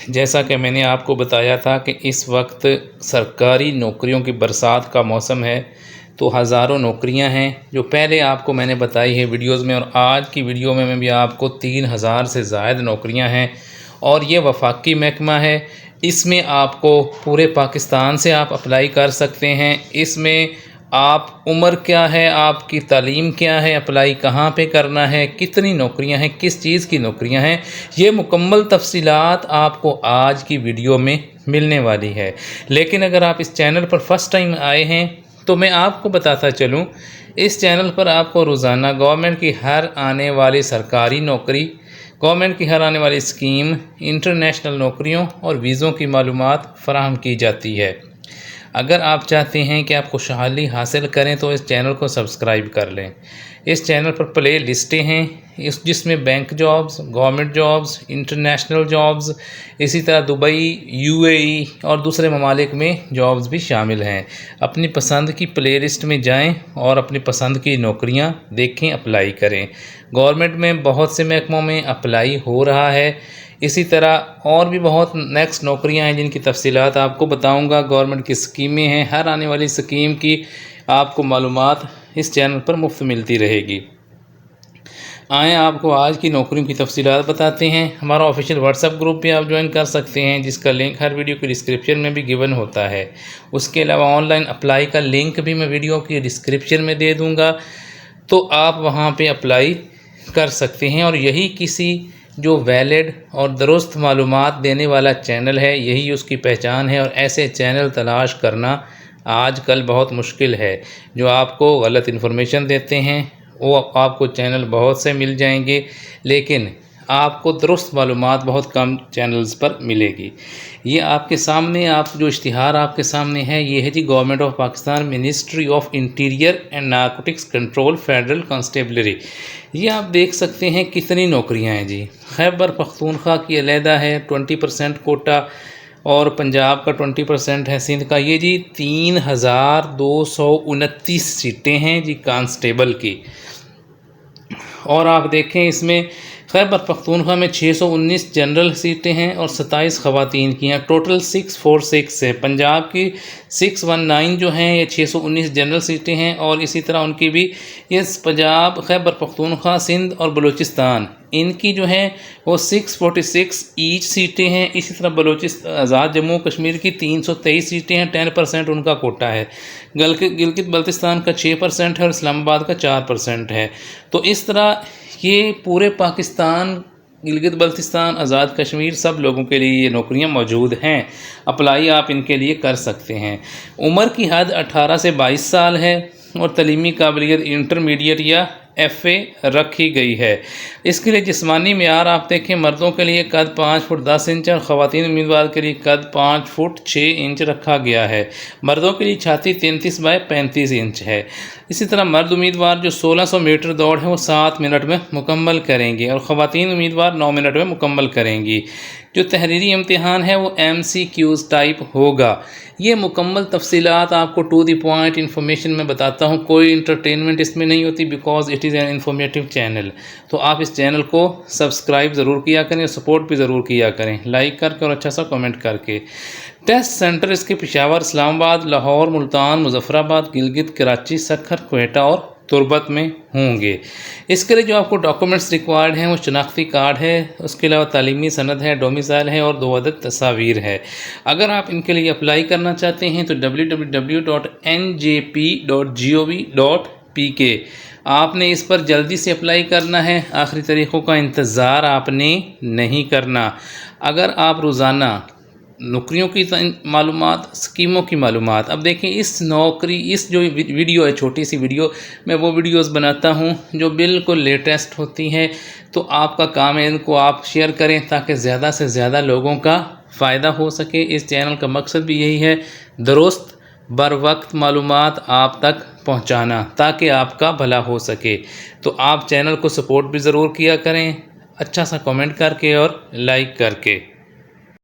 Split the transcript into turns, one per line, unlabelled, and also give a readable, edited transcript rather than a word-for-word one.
جیسا کہ میں نے آپ کو بتایا تھا کہ اس وقت سرکاری نوکریوں کی برسات کا موسم ہے، تو ہزاروں نوکریاں ہیں جو پہلے آپ کو میں نے بتائی ہے ویڈیوز میں، اور آج کی ویڈیو میں بھی آپ کو 3000 سے زائد نوکریاں ہیں، اور یہ وفاقی محکمہ ہے۔ اس میں آپ کو پورے پاکستان سے آپ اپلائی کر سکتے ہیں۔ اس میں آپ عمر کیا ہے، آپ کی تعلیم کیا ہے، اپلائی کہاں پہ کرنا ہے، کتنی نوکریاں ہیں، کس چیز کی نوکریاں ہیں، یہ مکمل تفصیلات آپ کو آج کی ویڈیو میں ملنے والی ہے۔ لیکن اگر آپ اس چینل پر فرسٹ ٹائم آئے ہیں تو میں آپ کو بتاتا چلوں، اس چینل پر آپ کو روزانہ گورنمنٹ کی ہر آنے والی سرکاری نوکری، گورنمنٹ کی ہر آنے والی اسکیم، انٹرنیشنل نوکریوں اور ویزوں کی معلومات فراہم کی جاتی ہے۔ اگر آپ چاہتے ہیں کہ آپ خوشحالی حاصل کریں تو اس چینل کو سبسکرائب کر لیں۔ اس چینل پر پلے لسٹیں ہیں جس میں bank jobs, government jobs, international jobs, اسی طرح دبئی، UAE اور دوسرے ممالک میں جابز بھی شامل ہیں۔ اپنی پسند کی پلے لسٹ میں جائیں اور اپنی پسند کی نوکریاں دیکھیں، اپلائی کریں۔ گورنمنٹ میں بہت سے محکموں میں اپلائی ہو رہا ہے، اسی طرح اور بھی بہت نیکسٹ نوکریاں ہیں جن کی تفصیلات آپ کو بتاؤں گا۔ گورنمنٹ کی اسکیمیں ہیں، ہر آنے والی اسکیم کی آپ کو معلومات اس چینل پر مفت ملتی رہے گی۔ آئیں آپ کو آج کی نوکریوں کی تفصیلات بتاتے ہیں۔ ہمارا آفیشیل واٹس ایپ گروپ بھی آپ جوائن کر سکتے ہیں، جس کا لنک ہر ویڈیو کی ڈسکرپشن میں بھی گیون ہوتا ہے۔ اس کے علاوہ آن لائن اپلائی کا لنک بھی میں ویڈیو کی ڈسکرپشن میں دے دوں گا، تو آپ وہاں پہ اپلائی کر سکتے ہیں۔ اور یہی کسی جو ویلڈ اور درست معلومات دینے والا چینل ہے، یہی اس کی پہچان ہے، اور ایسے چینل تلاش کرنا آج کل بہت مشکل ہے۔ جو آپ کو غلط انفارمیشن دیتے ہیں وہ آپ کو چینل بہت سے مل جائیں گے، لیکن آپ کو درست معلومات بہت کم چینلز پر ملے گی۔ یہ آپ کے سامنے جو اشتہار آپ کے سامنے ہے، یہ ہے جی government of Pakistan, ministry of interior and narcotics control, federal constabulary. یہ آپ دیکھ سکتے ہیں کتنی نوکریاں ہیں جی۔ خیبر پختونخوا کی علیحدہ ہے 20% کوٹا، اور پنجاب کا 20% ہے، سندھ کا۔ یہ جی 3229 سیٹیں ہیں جی کانسٹیبل کی۔ اور آپ دیکھیں اس میں خیبر پختونخوا میں 619 جنرل سیٹیں ہیں اور 27 خواتین کی ہیں، ٹوٹل 646 ہے۔ پنجاب کی 619 جو ہیں، یہ 619 جنرل سیٹیں ہیں، اور اسی طرح ان کی بھی یہ پنجاب، خیبر پختونخوا، سندھ اور بلوچستان، ان کی جو ہیں وہ 646 ایچ سیٹیں ہیں۔ اسی طرح آزاد جموں کشمیر کی 323 سیٹیں ہیں، 10% ان کا کوٹا ہے۔ گلگت بلتستان کا 6% ہے اور اسلام آباد کا 4% ہے۔ تو اس طرح یہ پورے پاکستان، گلگت بلتستان، آزاد کشمیر، سب لوگوں کے لیے یہ نوکریاں موجود ہیں۔ اپلائی آپ ان کے لیے کر سکتے ہیں۔ عمر کی حد 18 سے 22 سال ہے، اور تعلیمی قابلیت انٹرمیڈیٹ یا FA رکھی گئی ہے۔ اس کے لیے جسمانی معیار آپ دیکھیں، مردوں کے لیے قد 5 فٹ 10 انچ اور خواتین امیدوار کے لیے قد 5 فٹ 6 انچ رکھا گیا ہے۔ مردوں کے لیے چھاتی 33 بائی 35 انچ ہے۔ اسی طرح مرد امیدوار جو 1600 میٹر دوڑ ہے وہ 7 منٹ میں مکمل کریں گے، اور خواتین امیدوار 9 منٹ میں مکمل کریں گی۔ جو تحریری امتحان ہے وہ MCQs ٹائپ ہوگا۔ یہ مکمل تفصیلات آپ کو ٹو دی پوائنٹ انفارمیشن میں بتاتا ہوں، کوئی انٹرٹینمنٹ اس میں نہیں ہوتی، because it is an informative channel. تو آپ اس چینل کو سبسکرائب ضرور کیا کریں، سپورٹ بھی ضرور کیا کریں، لائک کر کے اور اچھا سا کمنٹ کر کے۔ ٹیسٹ سینٹر اس کے پشاور، اسلام آباد، لاہور، ملتان، مظفر آباد، گلگت، کراچی، سکھر، کوئٹہ اور تربت میں ہوں گے۔ اس کے لیے جو آپ کو ڈاکومنٹس ریکوائرڈ ہیں وہ شناختی کارڈ ہے، اس کے علاوہ تعلیمی سند ہے، ڈومیسائل ہے، اور 2 عدد تصاویر ہے۔ اگر آپ ان کے لیے اپلائی کرنا چاہتے ہیں تو www.njp.gov.pk آپ نے اس پر جلدی سے اپلائی کرنا ہے، آخری طریقوں کا انتظار آپ نے نہیں کرنا۔ اگر آپ روزانہ نوکریوں کی معلومات، اسکیموں کی معلومات، اب دیکھیں اس جو ویڈیو ہے، چھوٹی سی ویڈیو، میں وہ ویڈیوز بناتا ہوں جو بالکل لیٹسٹ ہوتی ہیں، تو آپ کا کام ہے ان کو آپ شیئر کریں تاکہ زیادہ سے زیادہ لوگوں کا فائدہ ہو سکے۔ اس چینل کا مقصد بھی یہی ہے، درست بر وقت معلومات آپ تک پہنچانا تاکہ آپ کا بھلا ہو سکے۔ تو آپ چینل کو سپورٹ بھی ضرور کیا کریں، اچھا سا کمنٹ کر کے اور لائک کر کے۔